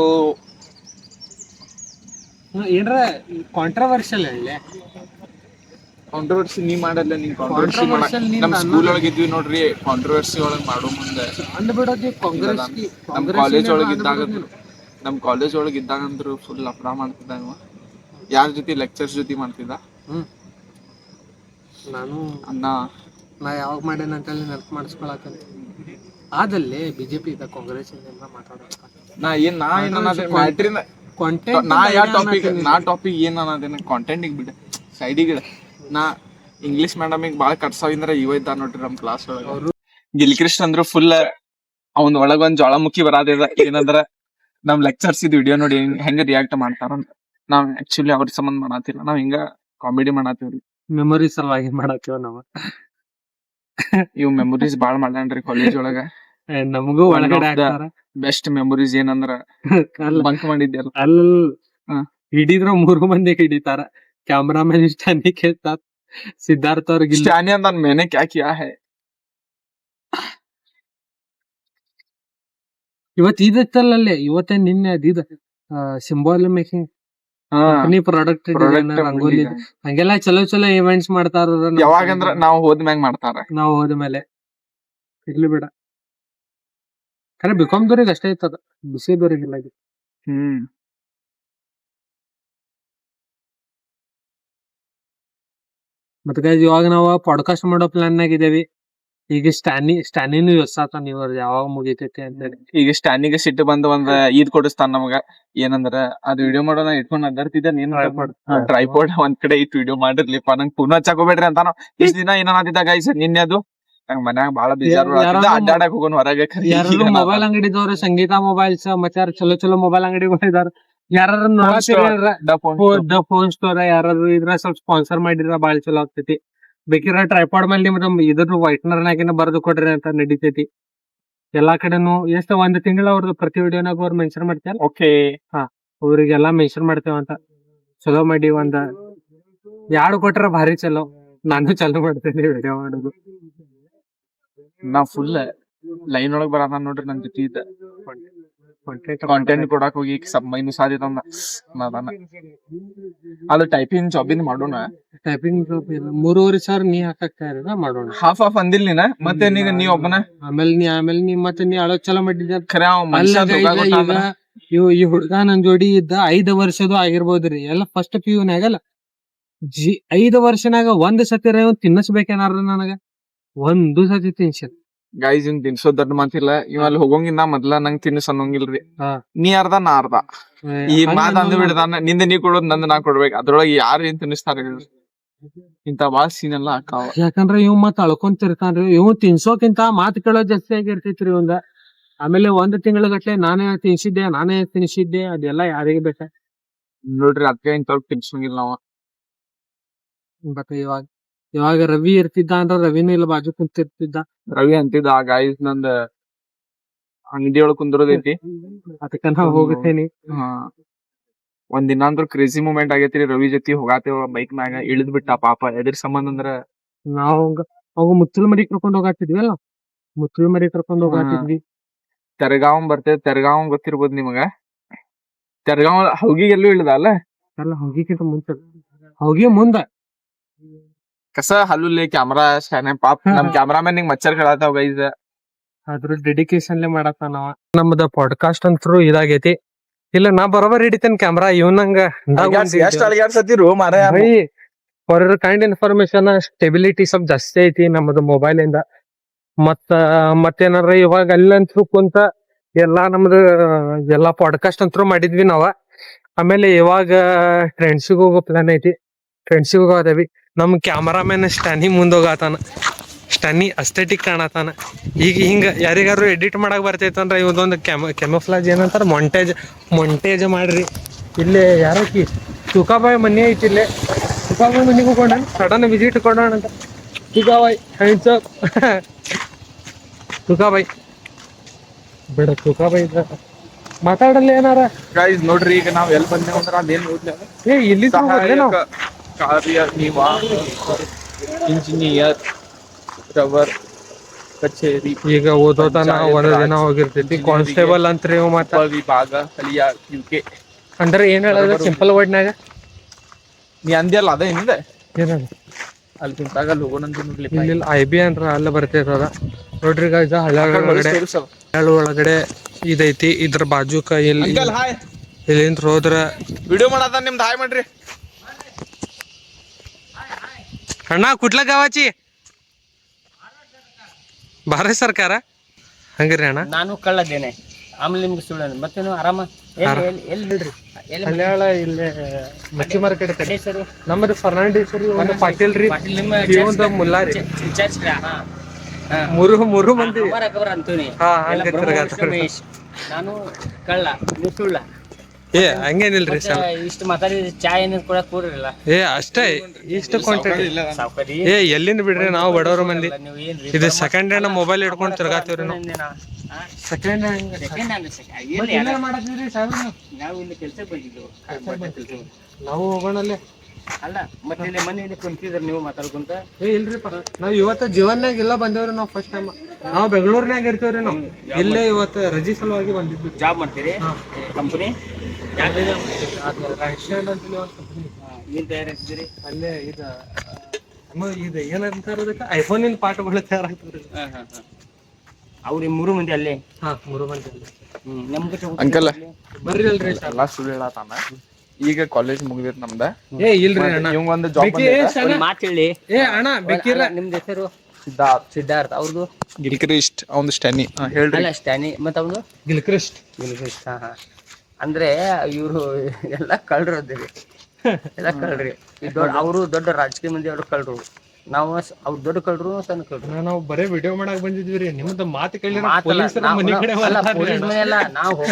ಏನ್ರ ಕಾಂಟ್ರವರ್ಷಿಯಲ್ ಹೇಳಿ. ಕಾಂಟ್ರವರ್ಸಿ ನೀ ಮಾಡಲ್ಲ. ನೀನ್ ಕಾಂಟ್ರವರ್ಸಿ Controversial ನೀನ್ ನಮ್ ಸ್ಕೂಲ್ ಒಳಗೆ ಇದ್ವಿ ನೋಡ್ರಿ, ಕಾಂಟ್ರವರ್ಸಿ ಒಳಗ್ ಮಾಡೋ ಮುಂದೆ. ಅಂದ್ಬಿಡೋದಿ ಕಾಂಗ್ರೆಸ್. ನಮ್ ಕಾಲೇಜ್ ಒಳಗ್ ಇದ್ದಾಗಂದ್ರು ಫುಲ್ ಅಪ್ರಾ ಮಾಡ್ತಿದ್ದ ಇವ. ಯಾರ ಜೊತೆ? ಲೆಕ್ಚರ್ಸ್ ಜೊತೆ ಮಾಡ್ತಿದ್ದ. ನಾನು ಅನ್ನ ನಾ ಯಾವಾಗ ಮಾಡೇನ ಅಂತೇಳಿ ನೆನಪು ಮಾಡಿಸ್ಕೊಳತ್ತೇನೆ. ಆದಲ್ಲಿ BJP ಇದ್ದ ಕಾಂಗ್ರೆಸ್ ಟಾಪಿಕ್ ಏನ್ ಅನ್ನೋದೇನ ಕಾಂಟೆಂಟ್ ಬಿಡ ಸೈಡಿಗಿಡ. ನಾ ಇಂಗ್ಲಿಷ್ ಮೇಡಮಿಗ್ ಬಾಳ ಕಟ್ಸಾವಿಂದ್ರ ಇವ ಇದ್ದ ನೋಡ್ರಿ ನಮ್ ಕ್ಲಾಸ್ ಒಳಗ. ಗಿಲ್ಕೃಷ್ಣ ಅಂದ್ರು ಫುಲ್ ಅವನ್ ಒಳಗೊಂದ್ ಜ್ವಾಳಾಮುಖಿ ಬರಾದಿದ. ಏನಂದ್ರ ನಮ್ ಲೆಕ್ಚರ್ಸ್ ಇದ್ ವಿಡಿಯೋ ನೋಡಿ ಹೆಂಗ ರಿಯಾಕ್ಟ್ ಮಾಡ್ತಾರಂತ. ನಾವ್ ಆಕ್ಚುಲಿ ಅವ್ರ ಸಂಬಂಧ ಮಾಡಾತಿಲ್ಲ, ನಾವ್ ಹಿಂಗ ಕಾಮಿಡಿ ಮಾಡಾತೀವ್ರಿ. ಮೆಮೊರಿ ಸಲುವಾಗಿ ಮಾಡಾತೀವ ನಾವ. ಇವ್ ಮೆಮೊರೀಸ್ ಬಾಳ್ ಮಾಡ್ಯಾನ್ರಿ ಕಾಲೇಜ್ ಒಳಗ. ನಮಗೂ ಒಳಗಡೆ ಹಾಕ್ತಾರ. ಬೆಸ್ಟ್ ಮೆಮೊರೀಸ್ ಏನಂದ್ರ ಬಂಕ್ ಮಾಡಿದ್ದೆ ಅಲ್ಲ, ಹಿಡಿದ್ರ 3 ಮಂದಿ ಹಿಡಿತಾರ. ಕ್ಯಾಮ್ರಾಮನ್ ಸ್ಟ್ಯಾನಿಗೆ ಸಿದ್ಧಾರ್ಥ ಅವ್ರಿಗೆ ಸ್ಟ್ಯಾನಿ ಅಂತ ಮೇನೆ ಕ್ಯಾ ಕಿಯಾ ಹೈ. ಇವತ್ತಿತ್ತಲ್ಲೇ, ಇವತ್ತೇ ನಿನ್ನೆ ಅದಿದ ಸಿಂಬಾಲ್ ಮೇಕಿಂಗ್ ಪ್ರಾಡಕ್ಟ್ ರಂಗೋಲಿ ಹಂಗೆಲ್ಲಾ ಚಲೋ ಚಲೋ ಇವೆಂಟ್ಸ್ ಮಾಡ್ತಾರ. ಯಾವಾಗಂದ್ರ ನಾವ್ ಹೋದ್ಮ್ಯಾಗ ಮಾಡ್ತಾರ. ನಾವ್ ಹೋದ್ಮೇಲೆ ಇರ್ಲಿ ಬಿಡ. ಖರೆ ಬಿಕಾಮ್ ದವ್ರಿಗೆ ಅಷ್ಟೇ ಇತ್ತದ, BCA ದವ್ರಿಗೆ ಇಲ್ಲ. ಮತ್ತೆ ಇವಾಗ ನಾವು ಪಾಡ್ಕಾಸ್ಟ್ ಮಾಡೋ ಪ್ಲಾನ್ ನಾಗ ಇದೇವಿ. ಈಗ ಸ್ಟ್ಯಾನಿನು ಯೋಸಾತಾನ ಇವ್ರ ಯಾವಾಗ ಮುಗಿತೈತಿ ಅಂತ ಹೇಳಿ. ಈಗ ಸ್ಟ್ಯಾನಿಗೆ ಸಿಟ್ಟು ಬಂದ ಒಂದ್ ಈದ್ ಕೊಡಿಸ್ತಾನ ನಮಗ ಏನಂದ್ರ ಅದ್ ವಿಡಿಯೋ ಮಾಡೋಣ ಇಟ್ಕೊಂಡ್ ಅದರ್ತಿದ್ದ ನೀನ್ ಟ್ರೈಪೋಡ್ ಒಂದ್ ಕಡೆ ಇಟ್ ವಿಡಿಯೋ ಮಾಡಿರ್ಲಿಪ್ಪ ನಂಗ್ ಪುನಃ ಹಚ್ಚಾಕೋಬೇಡ್ರಿ ಅಂತಾನ. ಇಷ್ಟ ದಿನ ಏನಂತಿದ್ದ ಗೈಸ್ ನಿನ್ನೆ ಅದು ನಂಗ್ ಮನ್ಯಾಗ ಬಾಳ ಬೇಜಾರು ಅಡ್ಡಾಡಕ್ ಹೋಗೋನ್ ಹೊರಗೆ. ಯಾರು ಮೊಬೈಲ್ ಅಂಗಡಿದವ್ರು ಸಂಗೀತ ಮೊಬೈಲ್ಸ್ ಮತ್ತೆ ಯಾರು ಚಲೋ ಮೊಬೈಲ್ ಅಂಗಡಿಗಳು ಇದಾರ, ಯಾರು ದ ಫೋನ್ ಸ್ಟೋರ್ ಯಾರಾದ್ರು ಇದ್ರ ಸ್ವಲ್ಪ ಸ್ಪಾನ್ಸರ್ ಮಾಡಿದ್ರ ಬಾಳ ಚಲೋ ಆಗ್ತೈತಿ. ಬೇಕಿರ ಟ್ರೈಪಾಡ್ ಮೇಲೆ ನಿಮ್ದು ಇದ್ರ ವೈಟ್ನರ್ ನಾಗಿನ ಬರ್ದು ಕೊಡ್ರಿ ಅಂತ ನಡಿತೈತಿ. ಎಲ್ಲಾ ಕಡೆನು ಎಷ್ಟ ಒಂದ್ ತಿಂಗಳ ಅವ್ರದ್ದು ಪ್ರತಿ ವಿಡಿಯೋನಾಗ ಅವ್ರು ಮೆನ್ಷನ್ ಮಾಡ್ತಾರ. ಓಕೆ ಅವ್ರಿಗೆಲ್ಲಾ ಮೆನ್ಷನ್ ಮಾಡ್ತೇವಂತ. ಚಲೋ ಮಾಡಿ ಒಂದ್ 2 ಕೊಟ್ರ ಭಾರಿ ಚಲೋ. ನಾನು ಚಲೋ ಮಾಡ್ತೇನೆ ವಿಡಿಯೋ ಮಾಡೋದು. ನಾ ಫುಲ್ ಲೈನ್ ಒಳಗ್ ಬರತಾನ ನೋಡ್ರಿ ನನ್ ಜೊತೆ ಇದ್ದ ಕಾಂಟೆಂಟ್ ಕೊಡಾಕ್ ಹೋಗಿ ಮೈನು ಸಾಧ್ಯತ ಅದು ಟೈಪಿಂಗ್ ಜಾಬಿಂದ ಮಾಡೋಣ. ಟೈಪಿಂಗ್ 3,500 ನೀ ಹಾಕಕ್ಕ ಮಾಡೋಣ. ಹಾಫ್ ಅಂದಿಲ್ ನೀನ ಮತ್ತೆ ನೀ ಒಬ್ಬನ ಆಮೇಲೆ ನೀ ಮತ್ತೆ ನೀ ಅಳೋ ಚಲೋ ಮಾಡಿದ್ದ. ಖರೆ ಈ ಹುಡ್ಗ ನನ್ ಜೋಡಿ ಇದ್ದ 5 ವರ್ಷದ್ದು ಆಗಿರ್ಬೋದ್ರಿ. ಎಲ್ಲ ಫಸ್ಟ್ PU ನಾಗಲ್ಲ 5 ವರ್ಷನಾಗ ಒಂದ್ ಸತಿ ತಿನ್ನಸ್ಬೇಕೇನಾರ ನನಗ ಒಂದು ಸತಿ ತಿನ್ಸಿಲ್ಲ. ಗೈಸ್ ಇನ್ ತಿನ್ಸೋ ದೊಡ್ಡ ಮಾತಿಲ್ಲ. ಇವ್ ಅಲ್ಲಿ ಹೋಗಂಗಿನ್ನ ಮೊದ್ಲ ನಂಗ್ ತಿನ್ನಿಸ್ ಅನ್ನೋಂಗಿಲ್ರಿ. ನೀ ಅರ್ಧ ನಾ ಅರ್ಧ ಈ ಮಾತ್ ಅಂದ್ ಬಿಡ್ದಾನ. ನಿಂದ ನೀ ಕೊಡೋದ್ ನಂದ್ ನಾ ಕೊಡ್ಬೇಕು. ಅದ್ರೊಳಗೆ ಯಾರು ಏನ್ ತಿನ್ನಿಸ್ತಾರ ಇಂತ ಬಾಳ ಸೀನ್ ಎಲ್ಲಾ ಹಾಕಾವ. ಯಾಕಂದ್ರ ಇವ್ ಮತ್ ಅಳ್ಕೊಂತಿರ್ತಾನ್ರಿ. ಇವ್ ತಿನ್ಸೋಕ್ಕಿಂತ ಮಾತ್ ಕೇಳೋದ್ ಜಾಸ್ತಿ ಆಗಿರ್ತೈತ್ರಿ ಇವಂದ. ಆಮೇಲೆ 1 ತಿಂಗಳ ಗಟ್ಲೆ ನಾನೇ ತಿನ್ಸಿದ್ದೆ ಅದೆಲ್ಲಾ ಯಾರಿಗೆ ಬೇಕ ನೋಡ್ರಿ. ಅದಕ್ಕೆ ಇಂಥವ್ರು ತಿನ್ಸಂಗಿಲ್ಲ ನಾವ. ಬಟ್ ಇವಾಗ ರವಿ ಇರ್ತಿದ್ದ ಅಂದ್ರ ರವಿನೂ ಇಲ್ಲ ಬಾಜು ಕುಂತಿರ್ತಿದ್ದ. ರವಿ ಅಂತಿದ್ದ ಆ ಗಾಯ್ಸ್ ನಂದ ಅಂಗಡಿ ಒಳಗ್ ಕುಂದ್ರೋದೈತಿ ಅದಕ್ಕ ನಾ ಹೋಗುತ್ತೇನಿ. ಒಂದ್ ದಿನ ಅಂದ್ರ ಕ್ರೇಜಿ ಮೂಮೆಂಟ್ ಆಗೈತ್ರಿ. ರವಿ ಜೊತೆ ಹೋಗಾತೇವ ಬೈಕ್ ಮ್ಯಾಗ ಇಳಿದ್ ಬಿಟ್ಟ ಪಾಪ. ಎದ್ರ ಸಂಬಂಧ ಅಂದ್ರ ಅವಾಗ ಮುಚ್ಚಲ್ ಮರಿ ಕರ್ಕೊಂಡ್ ಹೋಗಾತಿದ್ವಿ ಅಲ್ಲ. ಮುಚ್ಚಲ್ ಮರಿ ಕರ್ಕೊಂಡ್ ಹೋಗಾತಿದ್ವಿ. ತೆರಗಾವ್ ಬರ್ತೇವೆ. ತೆರಗಾವ್ ಗೊತ್ತಿರ್ಬೋದು ನಿಮಗ. ತೆರಗಾವ್ ಹೌಗಿಗೆಲ್ಲೂ ಇಳ್ದ ಅಲ್ಲ. ಅಲ್ಲ ಹೋಗಿಕ್ಕಿಂತ ಮುಂಚೆ ಹೋಗಿ ಮುಂದ ಕಸ ಹಲ್ಲುಲ್ಲಿ ಕ್ಯಾಮ್ರಾ ಸ್ಕ್ಯಾನ್ ಪಾಪ ನಮ್ ಕ್ಯಾಮ್ರಾಮನ್ ನಿಂಗ್ ಮಚ್ಚರ್ ಹೇಳತ್ತಾವ ಗೈಸ್. ಅದ್ರ ಡೆಡಿಕೇಶನ್ ಮಾಡತ್ತಾನವ. ನಮ್ದ ಪಾಡ್ಕಾಸ್ಟ್ ಅಂತೂ ಇದಾಗೈತಿ. ಇಲ್ಲ ನಾ ಬರೋಬರ್ ಹಿಡಿತೇನೆ ಕ್ಯಾಮ್ರಾ. ಇವನಂಗ ಫಾರ್ ಕೈಂಡ್ ಇನ್ಫಾರ್ಮೇಶನ್ ಸ್ಟೆಬಿಲಿಟಿ ಸ್ವಲ್ಪ ಜಾಸ್ತಿ ಐತಿ ನಮ್ದು ಮೊಬೈಲ್ ಇಂದ. ಮತ್ತೇನಾರ ಇವಾಗ ಅಲ್ಲಂತ್ರು ಕುಂತ ಎಲ್ಲಾ ನಮ್ದು ಎಲ್ಲಾ ಪಾಡ್ಕಾಸ್ಟ್ ಅಂತೂ ಮಾಡಿದ್ವಿ ನಾವ. ಆಮೇಲೆ ಇವಾಗ ಟ್ರೆಂಡ್ಸಿಗೆ ಹೋಗೋ ಪ್ಲಾನ್ ಐತಿ. ಟ್ರೆಂಡ್ಸಿಗೆ ಹೋಗೋದೇವಿ. ನಮ್ ಕ್ಯಾಮರಾಮನ್ ಸ್ಟ್ಯಾನಿ ಮುಂದೋಗತಾನ. ಸ್ಟ್ಯಾನಿ ಅಸ್ಥೆಟಿಕ್ ಕಾಣತಾನ. ಈಗ ಹಿಂಗ ಯಾರಿಗಾರು ಎಡಿಟ್ ಮಾಡಕ್ ಬರ್ತೈತಂದ್ರ ಇವದೊಂದು ಕೆಮೋಫ್ಲಾಜ್ ಏನಂತಾರ ಮೊಂಟೇಜ್ ಮಾಡ್ರಿ. ಇಲ್ಲೇ ಯಾರಕ್ಕಿ ತುಕಾಬಾಯಿ ಮನೆ ಐತಿ. ಇಲ್ಲೇ ತುಕಾಬಾಯಿ ಮನೆಗೆ ಹೋಗೋಣ. ಸಡನ್ ವಿಸಿಟ್ ಕೊಡೋಣ ಅಂತ. ತುಕಾಬಾಯಿ ಹ್ಯಾಂಡ್ಸ್ ಅಪ್. ತುಕಾಬಾಯಿ ಬಿಡ. ತುಕಾಬಾಯಿ ಮಾತಾಡಲ್ಲ ಏನಾರ. ಗೈಸ್ ನೋಡ್ರಿ ಈಗ ನಾವ್ ಎಲ್ಲಿ ಬಂದೇವ ಅಂದ್ರ ಅದೇನ್ ನೋಡ್ಲಿ ಇಲ್ಲಿ ಕಾರ್ಯ ಇಂಜಿನಿಯರ್ ರವರ್ ಕಚೇರಿ. ಈಗ ಓದೋತನ ಒಂದ್ ದಿನ ಹೋಗಿರ್ತೈತಿ. ಕಾನ್ಸ್ಟೇಬಲ್ ಅಂತ್ರಿ ಮತ್ತ ವಿಭಾಗ ಕಲಿಯಾ UK ಅಂದ್ರೆ ಏನ್ ಹೇಳೋದು ಸಿಂಪಲ್ ವರ್ಡ್ನಾಗ ನೀ ಅಂದ್ಯಲ್ಲ ಅದ ಏನಿದೆ ಏನದ ಅಲ್ಲಿ ಕುಂತಾಗ ಅಲ್ಲಿ ಹೋಗೋಣಂತ ನೋಡ್ಲಿ. ಇಲ್ಲಿ IB ಅಂದ್ರ ಅಲ್ಲ ಬರ್ತೈತದ ನೋಡ್ರಿ. ಗಾಯ್ಸ್ ಹಳ್ಳ ಒಳಗಡೆ ಇದೈತಿ. ಇದ್ರ ಬಾಜುಕ ಇಲ್ಲಿಂದ ಹೋದ್ರ ವಿಡಿಯೋ ಮಾಡದ ನಿಮ್ದು ಹಾಯ್ ಮಾಡ್ರಿ. अण्णा कुठल्या गावाची भारत सरकार ಹಂಗ್ರಿ ಅಣ್ಣ. ನಾನು ಕಳ್ಳದೇನೆ ಆಮೇಲೆ ನಿಮ್ಗೆ ಸುಳ್ಳ ಮತ್ತೇನು ಆರಾಮ ಎಲ್ಲಿ ಬಿಡ್ರಿ. ಕಲ್ಯಾಣ ಇಲ್ಲೇ ಮಚ್ಚಿ ಮಾರ್ಕೆಟ್ ಕಡೆ ನಮ್ಮದು ಫರ್ನಾಂಡಿಸ್ ರೀ. ಒಂದು ಪಾಟೀಲ್ ರೀ. ಒಂದು ಮುಲ್ಲಾರಿ. ಮೂರು ಮಂದಿ ಅಂತೀನಿ. ನಾನು ಕಳ್ಳ ನೀವು ಸುಳ್ಳ. ಏ ಹಂಗೇನಿಲ್ರಿ ಸರ್. ಇಷ್ಟು ಮಾತಾಡಿದ್ರೆ ಚಾ ಏನ ಕೊಡಕ್ ಕೂರಿಲ್ಲ. ಏ ಅಷ್ಟೇ ಇಷ್ಟು ಕ್ವಾಂಟಿಟಿ. ಏ ಎಲ್ಲಿಂದ ಬಿಡ್ರಿ ನಾವು ಬಡವ್ರ ಮಂದಿ. ಇದು ಸೆಕೆಂಡ್ ಹ್ಯಾಂಡ್ ಮೊಬೈಲ್ ಇಟ್ಕೊಂಡು ತಿರ್ಗಾತೀವ್ರಿ ನಾವು. ಸೆಕೆಂಡ್ ನಾವು ಇಲ್ಲಿ ಕೆಲ್ಸಕ್ಕೆ ಬಂದಿದ್ದು. ನಾವು ಹೋಗೋಣಲ್ಲೇ ಅಲ್ಲ ಮತ್ತೆ ಇಲ್ಲಿ ಮನೆಯಲ್ಲಿ ಕುಂತಿದ್ರ ನೀವು ಮಾತಾಡ್ಕೊಂತ. ಏ ಇಲ್ರಿಪ್ಪ ನಾವ್ ಇವತ್ತ ಜೀವನ್ಯಾಗ ಇಲ್ಲ ಬಂದೇವ್ರಿ. ನಾವು ಫಸ್ಟ್ ಟೈಮ್ ನಾವು ಬೆಂಗಳೂರಿನಾಗ ಇರ್ತೇವ್ರಿ. ನಾವು ಇಲ್ಲೇ ಇವತ್ತು ರಜೆ ಸಲುವಾಗಿ ಬಂದಿದ್ವಿ. ಜಾಬ್ ಮಾಡ್ತೀರಿ ಕಂಪನಿ? ಏನ್ ತಯಾರಾಗ್ತಿದ್ದೀರಿ ಅಲ್ಲೇ? ಇದು ಏನಂತಾರ ಅದಕ್ಕೆ ಐಫೋನ್ ಇನ್ ಪಾಠಗಳು ತಯಾರಾಗ್ತದ್ರಿ. ಅವ್ರಿ 3 ಮಂದಿ ಅಲ್ಲೇ? 3 ಮಂದಿ ಅಲ್ಲೇ. ನಮ್ಗೆ ಅಂಕಲ್ ಬರ್ರಿ ಅಲ್ರಿ ಎಲ್ಲಾ ಸುಳ್ಳು ಹೇಳತಾನ. ಈಗ ಕಾಲೇಜ್ ಮುಗಿದಿರ್ ನಮ್ದ. ಏ ಇಲ್ರಿ ಅಣ್ಣ ಇವಂಗ ಒಂದು ಜಾಬ್ ಮಾತು ಹೇಳಿ. ಏ ಅಣ್ಣ ಬೇಕಿಲ್ಲ. ನಿಮ್ದು ಹೆಸರು? ಸಿದ್ಧಾರ್ಥ ಅವ್ರದ್ದು ಗಿಲ್ಕ್ರಿಸ್ಟ್ ಅವ್ನು ಸ್ಟ್ಯಾನಿ ಹೇಳ್ರಿ ಅಲ್ಲ ಸ್ಟ್ಯಾನಿ ಮತ್ತು ಅವನು ಗಿಲ್ಕ್ರಿಸ್ಟ್ ಹಾ ಹಾ ಅಂದ್ರೆ ಇವರು ಎಲ್ಲ ಕಳ್ರು ಅದಿರಿ ಎಲ್ಲ ಕಳ್ರಿ ಅವರು ದೊಡ್ಡ ರಾಜಕೀಯ ಮಂದಿ ಅವರು ಕಳ್ರು ನಾವು ಅವ್ರು ದೊಡ್ಡ ಕಳ್ರು ಸಣ್ಣ ಕಳ್ರು ನಾವು ಬರೇ ವಿಡಿಯೋ ಮಾಡಕ್ ಬಂದಿದ್ವಿ ರೀ ನಿಮ್ದು ಮಾತು ಕೇಳಿದ್ರೆ ಮಾತಲ್ಲ, ಪೊಲೀಸರ ನಾವು- ಮನೆ ಕಡೆ ಅಲ್ಲ ಹೊರಟಾರ್ರಿ ಪೊಲೀಸ್ ಅಣ್ಣ. ಮನೆ ಅಲ್ಲ ನಾವು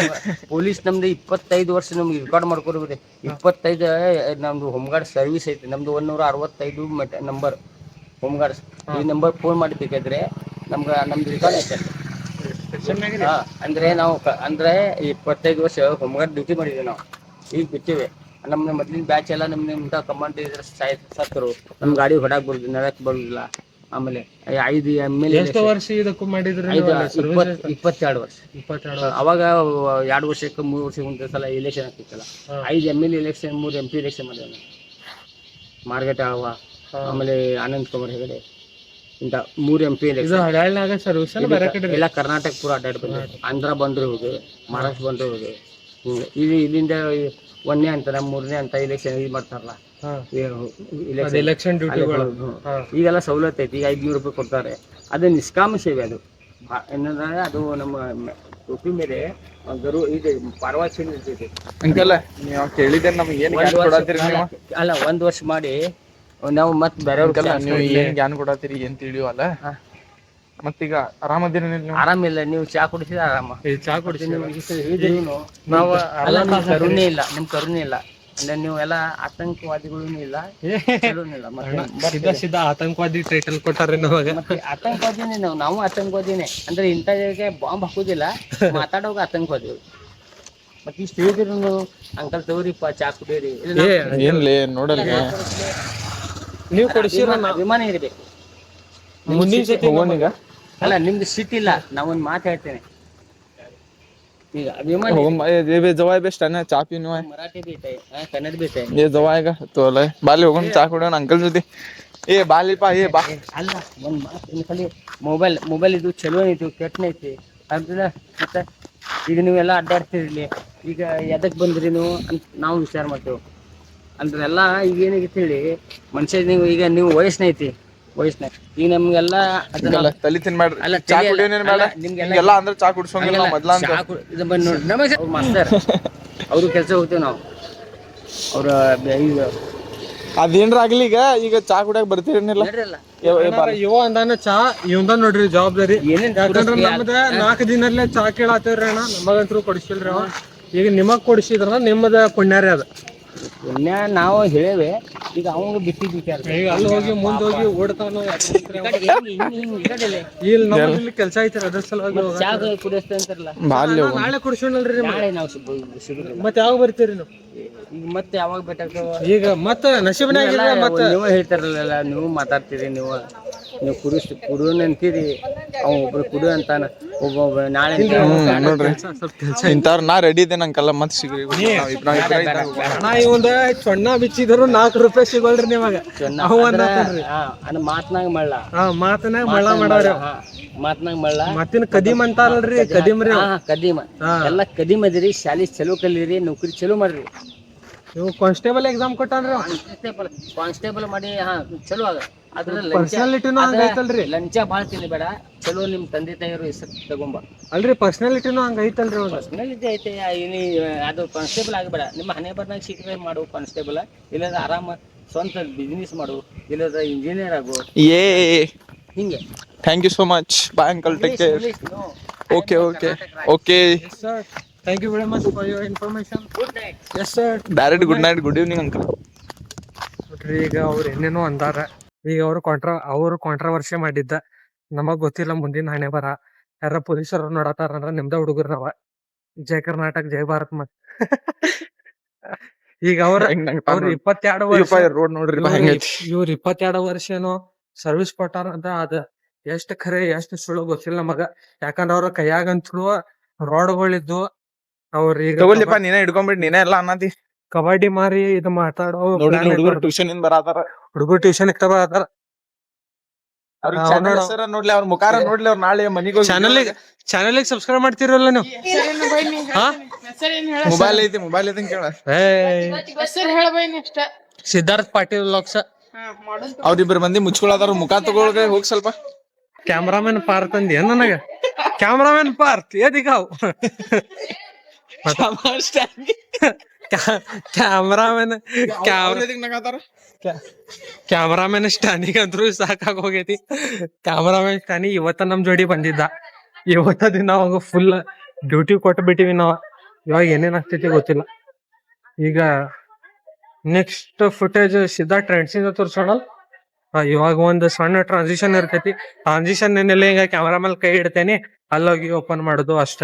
ಪೊಲೀಸ್ ನಮ್ದು 25 ವರ್ಷ ನಮ್ಗೆ ರೆಕಾರ್ಡ್ ಮಾಡ್ಕೊಡ್ರಿ 25 ನಮ್ದು ಹೋಮ್ ಗಾರ್ಡ್ ಸರ್ವಿಸ್ ಐತಿ ನಮ್ದು 165 ನಂಬರ್ ಹೋಮ್ ಗಾರ್ಡ್ಸ್ ಈ ನಂಬರ್ ಫೋನ್ ಮಾಡಿ ಬೇಕಾದ್ರೆ ನಮ್ದು ರೆಕಾರ್ಡ್ ಐತೆ ಹಾ ಅಂದ್ರೆ ನಾವು ಅಂದ್ರೆ 25 ವರ್ಷ ಹೋಮ್ ಗಾರ್ಡ್ ಡ್ಯೂಟಿ ಮಾಡಿದ್ವಿ ನಾವು ಈಗ ಬಿಟ್ಟಿವಿ ನಮ್ಮ ಮೊದ್ಲಿನ ಬ್ಯಾಚ್ ಎಲ್ಲ ನಮ್ದು ಕಮಾಂಡ್ ಇದ್ರೆ ಸತ್ತರು ನಮ್ ಗಾಡಿ ಹೊಡಾಕ್ ಬರುದಿಲ್ಲ ನಡಕ್ ಬರುದಿಲ್ಲ ಆಮೇಲೆ 5 ML ಎಷ್ಟು ವರ್ಷ ಇದಕ್ಕೂ ಮಾಡಿದ್ರಿ 22 ವರ್ಷ 22 ಅವಾಗ 2 ವರ್ಷಕ್ಕೆ 3 ವರ್ಷಕ್ಕೆ ಒಂದು ಸಲ ಎಲೆಕ್ಷನ್ ಆಗ್ತಿತ್ತಲ್ಲ 5 ML ಎಲೆಕ್ಷನ್ 3 MP ಎಲೆಕ್ಷನ್ ಮಾಡಿದ ಮಾರ್ಗಟ ಅವ ಆಮೇಲೆ ಆನಂದ್ ಕುಮಾರ್ ಹೆಗಡೆ ಇಂತ 3 MP ಇದು ಎಲೆಕ್ಷನ್ ಹಳ್ಯಾಳ್ನಾಗ ಸರ್ವಿಸ್ ಬೇರೆ ಕಡೆ ಎಲ್ಲ ಕರ್ನಾಟಕ ಪೂರ ಅಡ್ಡಾಡಿ ಬಂದಿದೆ ಆಂಧ್ರ ಬಂದ್ರೆ ಹೋಗಿ ಮಹಾರಾಷ್ಟ್ರ ಬಂದ್ರೆ ಹೋಗಿ ಇದು ಇಲ್ಲಿಂದ 1ನೇ ಅಂತ 3ನೇ ಅಂತ ಎಲೆಕ್ಷನ್ ಇದು ಮಾಡ್ತಾರಲ್ಲ ಎಲೆಕ್ಷನ್ ಡ್ಯೂಟಿಗಳು ಈಗೆಲ್ಲ ಸವಲತ್ತು ಐತಿ ಈಗ 500 ರೂಪಾಯಿ ಕೊಡ್ತಾರೆ ಅದು ನಿಷ್ಕಾಮ ಸೇವೆ ಅದು ಏನಂದ್ರೆ ಅದು ನಮ್ಮ ಟೋಪಿ ಮೇಲೆ ಗರು ಇದೆ ಪಾರ್ವಾಚಿ ಇರ್ತೈತಿ ಅಂಕಲ್ ನೀವು ಕೇಳಿದ್ರೆ ನಮ್ಗೆ ಏನ್ ಜ್ಞಾನ ಕೊಡತ್ತೀರಿ ನೀವು ಅಲ್ಲ 1 ವರ್ಷ ಮಾಡಿ ನಾವು ಮತ್ತೆ ಬೇರೆಯವ್ರ ನೀವು ಏನ್ ಜ್ಞಾನ ಕೊಡತ್ತೀರಿ ಏನ್ ತಿಳಿಯವಲ್ಲ ಮತ್ತೀಗ ಆರಾಮದಿರಿ ನೀವು ಆರಾಮಿಲ್ಲ ನೀವು ಚಾ ಕುಡಿಸಿದ್ರೆ ಆರಾಮ ಚಾ ಕೊಡ್ತೀನಿ ನಾವು ಕರುಣೆ ಇಲ್ಲ ನಿಮ್ ಕರುಣೆ ಇಲ್ಲ ಅಂದ್ರೆ ನೀವು ಎಲ್ಲ ಆತಂಕವಾದಿಗಳೂ ಇಲ್ಲ ಚಲೋನೂ ಇಲ್ಲ ಸೀದಾ ಸೀದಾ ಆತಂಕವಾದಿ ಟೈಟಲ್ ಕೊಟ್ಟಾರೆ ನವಾಗ ಮತ್ತೆ ಆತಂಕವಾದಿನೇ ನಾವು ಆತಂಕವಾದಿನೇ ಅಂದ್ರೆ ಇಂಥ ಜಾಗಕ್ಕೆ ಬಾಂಬ್ ಹಾಕುದಿಲ್ಲ ಮಾತಾಡೋಗ ಆತಂಕವಾದಿಗಳು ಮತ್ತೆ ಇಷ್ಟು ಹೇಳಿದ್ರು ನೀವು ಅಂಕಲ್ ತಗೋರಿಪ್ಪ ಚಾ ಕುಡಿಯೋರಿ ಏನ್ಲೇ ನೋಡಲ್ಲ ನೀವು ಕೊಡಿಸಿರ ಅಭಿಮಾನ ಇರ್ಬೇಕು ಮುಂದಿನ ಸತಿ ಹೋಗೋಣೀಗ ಅಲ್ಲ ನಿಮ್ದು ಸಿಟ್ ಇಲ್ಲ ನಾವೊಂದು ಮಾತು ಹೇಳ್ತೇನೆ ಈಗ ಅಭಿಮಾನ जवळ बेस्ट आहे ना चहा पिऊन मराठी भी आहे कन्नड भी आहे ये जवळ आहे का तोला बाली होऊन चहा कुठून अंकल जुदी ए बाली पा ये बा ಅಲ್ಲ ಒಂದು ಮಾತು ಖಾಲಿ ಮೊಬೈಲ್ ಇದು ಚಲೋ ಐತಿ ಕೆಟ್ಟನ ಐತಿ ಅದ್ರ ಮತ್ತೆ ಈಗ ನೀವೆಲ್ಲ ಅಡ್ಡಾಡ್ತೀರಿ ಇಲ್ಲಿ ಈಗ ಎದಕ್ ಬಂದ್ರಿ ನೀವು ಅಂತ ನಾವು ವಿಚಾರ ಮಾಡ್ತೇವೆ ಅಂದ್ರೆ ಎಲ್ಲ ಈಗ ಏನಾಗೈತಿ ಹೇಳಿ ಮನುಷ್ಯ ನೀವು ವಯಸ್ಸಿನ ಐತಿ ವಯಸ್ಸಿನಾಗ ಈಗ ನಮ್ಗೆಲ್ಲ ತಲಿ ತಿನ್ಬೇಡ್ರಿ ಅಲ್ಲ ಚಾ ಕುಡಿಯೋನೇನ್ ಬೇಡ ನಿಮ್ಗೆಲ್ಲ ಅಂದ್ರೆ ಚಾ ಕುಡ್ಸೋಂಗಿಲ್ಲ ನಾವು ಮೊದ್ಲ ಅಂತ ಇದು ಬಂದ್ ನೋಡಿ ನಮಸ್ತೆ ಮಾಸ್ತರ್ ಅವ್ರ ಕೆಲಸ ಹೋಗ್ತೇವೆ ನಾವು ಅವ್ರ ಈಗ ಅದೇನ್ರ ಆಗ್ಲಿ ಈಗ ಚಾ ಕುಡಿಯಾಕ ಬರ್ತೀರೇನಿಲ್ಲ ನಡ್ರಲ್ಲ ಇವ ಅಂದಾನ ಚಾ ಇವಂದ ನೋಡ್ರಿ ಜವಾಬ್ದಾರಿ ಏನೇನ್ ಯಾಕಂದ್ರ ನಮ್ದ 4 ದಿನಲ್ಲೇ ಚಾ ಕೇಳಾತೇವ್ರಿ ಅಣ್ಣ ನಮಗಂತೂ ಕೊಡಿಸಿಲ್ರಿ ಅವ ಈಗ ನಿಮಗ್ ಕೊಡಿಸಿದ್ರ ನಿಮ್ಮದ ಪುಣ್ಯಾರಿ ಅದ ಪುಣ್ಯ ನಾವು ಹೇಳೇವೆ ಈಗ ಅವಾಗ ಬಿಟ್ಟಿದ್ ವಿಚಾರ ಈಗ ಅಲ್ಲಿ ಹೋಗಿ ಮುಂದೆ ಹೋಗಿ ಓಡ್ತಾನೋ ಇಲ್ಲಿ ನಮ್ಮಲ್ಲಿ ಕೆಲಸ ಐತ್ರಿ ಅದ್ರ ಸಲುವಾಗಿ ಚಾ ಕುಡಿಸ್ತಾ ಅಂತಾರಲ್ಲ ನಾಳೆ ಕೊಡಿಸೋಣಲ್ರಿ ನಾಳೆ ನಾವು ಸಿಗುದಿಲ್ಲ ಮತ್ತೆ ಯಾವಾಗ ಬರ್ತೀರಿ ನೀವು ಈಗ ಮತ್ತೆ ಯಾವಾಗ ಬೇಕಾಗ್ತಾವ ಈಗ ಮತ್ತೆ ನಶೀಬನಾಗಿಲ್ಲ ಮತ್ತೆ ನೀವು ಹೇಳ್ತಾರಲ್ಲ ನೀವು ಮಾತಾಡ್ತೀರಿ ನೀವು ಕುಡಿಯೋನ್ ಅಂತೀರಿ ಅವ ಒಬ್ರು ಕುಡಿಯೋ ಅಂತಾನ ಒಬ್ಬ ನಾಳೆ ನೋಡ್ರಿ ಸ್ವಲ್ಪ ಕೆಲಸ ಇಂಥವ್ರ ನಾ ರೆಡಿ ಇದ್ದೆ ನಂಗೆಲ್ಲ ಮತ್ತೆ ಸಿಗ್ರಿ ಹಣ ಇವಂದ ಚೊಣ್ಣ ಬಿಚ್ಚಿದ್ರು 4 ರೂಪಾಯಿ ಸಿಗೋಲ್ರಿ ನಿವಾಗ ಮಾತನಾಗ ಮಳ್ಳ ಮಾತನಾಗ ಮಳ್ಳ ಮಾಡವ್ರಿ ಮಾತನಾಗ ಮಳ್ಳ ಮತ್ತಿನ ಕದೀಮ್ ಅಂತಾರಲ್ರಿ ಕದೀಮ್ರಿ ಕದೀಮ ಎಲ್ಲ ಕದೀಮ್ ಅದಿರಿ ಶಾಲಿ ಚಲೋ ಕಲೀರಿ ನೌಕರಿ ಚಲೋ ಮಾಡ್ರಿ ನೀವು ಕಾನ್ಸ್ಟೇಬಲ್ ಎಕ್ಸಾಮ್ ಕೊಟ್ಟಾನ್ರಿ ಕಾನ್ಸ್ಟೇಬಲ್ ಮಾಡಿ ಚಲೋ ಆಗ ಅದ್ರ ಪರ್ಸನಾಲಿಟಿನೂ ಹಂಗೈತಲ್ರಿ ಲಂಚ ಭಾಳ ತಿನ್ನಬೇಡ ಚಲೋ ನಿಮ್ ತಂದೆ ತಾಯಿಯವರು ಹೆಸರು ತಗೊಂಬ ಅಲ್ರಿ ಪರ್ಸನಾಲಿಟಿನೂ ಹಂಗೈತಲ್ರಿ ಅವಾಗ ಪರ್ಸನಾಲಿಟಿ ಐತೆ ಅದು ಕಾನ್ಸ್ಟೇಬಲ್ ಆಗಬೇಡ ನಿಮ್ಮ ಹಣೆ ಬರ್ನಾಗ ಶೀಘ್ರ ಮಾಡು ಕಾನ್ಸ್ಟೇಬಲ್ ಇಲ್ಲದ ಆರಾಮ ಸ್ವಂತ ಬಿಸ್ನೆಸ್ ಮಾಡು ಇಲ್ಲದ ಇಂಜಿನಿಯರ್ ಆಗು ಏ ಹಿಂಗೆ thank you so much bye uncle take care okay okay okay sir thank you very much for your information good night yes sir direct good night good evening uncle ನೋಡ್ರಿ ಈಗ ಅವ್ರು ಏನೇನೋ ಅಂದಾರ ಈಗ ಅವರು ಕಾಂಟ್ರವರ್ಸಿ ಮಾಡಿದ್ದ ನಮಗ್ ಗೊತ್ತಿಲ್ಲ ಮುಂದಿನ ಹಣೆ ಬರ ಯಾರ ಪೊಲೀಸರು ನೋಡತಾರ ಅಂದ್ರ ನಿಮ್ದ ಹುಡುಗರು ನಾವ ಜೈ ಕರ್ನಾಟಕ ಜೈ ಭಾರತ್ ಮತ್ ಈಗ ಅವ್ರ 22 ವರ್ಷ ರೋಡ್ ನೋಡ್ರಿ ಇವ್ರ 22 ವರ್ಷ ಏನೋ ಸರ್ವಿಸ್ ಕೊಟ್ಟಾರ ಅಂತ ಅದ ಎಷ್ಟ್ ಖರೆ ಎಷ್ಟ್ ಸುಳ್ಳು ಗೊತ್ತಿಲ್ಲ ನಮಗ ಯಾಕಂದ್ರ ಅವ್ರ ಕೈಯಾಗಂತೂ ರೋಡ್ಗಳಿದ್ದು ಅವ್ರ ಈಗ ತಗೊಳ್ಳಿಪ್ಪ ನೀನೇ ಹಿಡ್ಕೊಂಡ್ಬಿಟ್ಟು ನೀನೇ ಎಲ್ಲ ಅನ್ನತಿ ಕಬಡ್ಡಿ ಮಾರಿ ಇದು ಮಾತಾಡೋ ಹುಡುಗರು ಟ್ಯೂಷನ್ ಇಂದ ಬರತಾರ ಹುಡುಗರು ಟ್ಯೂಷನ್ ಬರತಾರ ನೋಡ್ಲಿ ಅವ್ರ ಮುಖಾರ ನೋಡ್ಲಿ ಅವ್ರ ನಾಳೆ ಮನಿಗೆ ಚಾನಲ್ ಸಬ್ಸ್ಕ್ರೈಬ್ ಮಾಡ್ತಿರಲ್ಲ ನೀವು ಮೊಬೈಲ್ ಐತಿ ಕೇಳ ಸಿದ್ಧಾರ್ಥ್ ಪಾಟೀಲ್ ವ್ಲಾಗ್ಸ್ ಅವ್ರಿಬ್ರು ಮಂದಿ ಮುಚ್ಕೊಳದಾರ ಮುಖ ತಗೊಳ್ಗೆ ಹೋಗಿ ಸ್ವಲ್ಪ ಕ್ಯಾಮ್ರಾಮನ್ ಪಾರ್ ತಂದಿ ನನಗ ಕ್ಯಾಮ್ರಾಮನ್ ಪಾರ್ ಏದಿಗಾವ್ ಕ್ಯಾಮ್ರಾಮನ್ ಕ್ಯಾಮ್ರಾಮನ್ ಸ್ಟ್ಯಾನಿಗ್ ಅಂದ್ರು ಸಾಕಾಗ ಹೋಗೈತಿ. ಕ್ಯಾಮ್ರಾಮನ್ ಸ್ಟ್ಯಾನಿ ಇವತ್ತ ನಮ್ ಜೋಡಿ ಬಂದಿದ್ದ. ಇವತ್ತ ದಿನ ಅವಾಗ ಫುಲ್ ಡ್ಯೂಟಿ ಕೊಟ್ಟು ಬಿಟ್ಟಿವಿ ನಾವ್. ಇವಾಗ ಏನೇನ್ ಆಗ್ತೈತಿ ಗೊತ್ತಿಲ್ಲ. ಈಗ ನೆಕ್ಸ್ಟ್ ಫುಟೇಜ್ ಸಿದ್ಧಾ ಟ್ರೆಂಡ್ಸ್ ಇಂದ ತೋರ್ಸೋಣ. ಇವಾಗ ಒಂದು ಸಣ್ಣ ಟ್ರಾನ್ಸಿಷನ್ ಇರ್ತೈತಿ. ಟ್ರಾನ್ಸಿಷನ್ ಏನಿಲ್ಲ, ಈಗ ಕ್ಯಾಮ್ರಾ ಮೇಲೆ ಕೈ ಇಡ್ತೇನೆ, ಅಲ್ಲೋಗಿ ಓಪನ್ ಮಾಡೋದು ಅಷ್ಟ.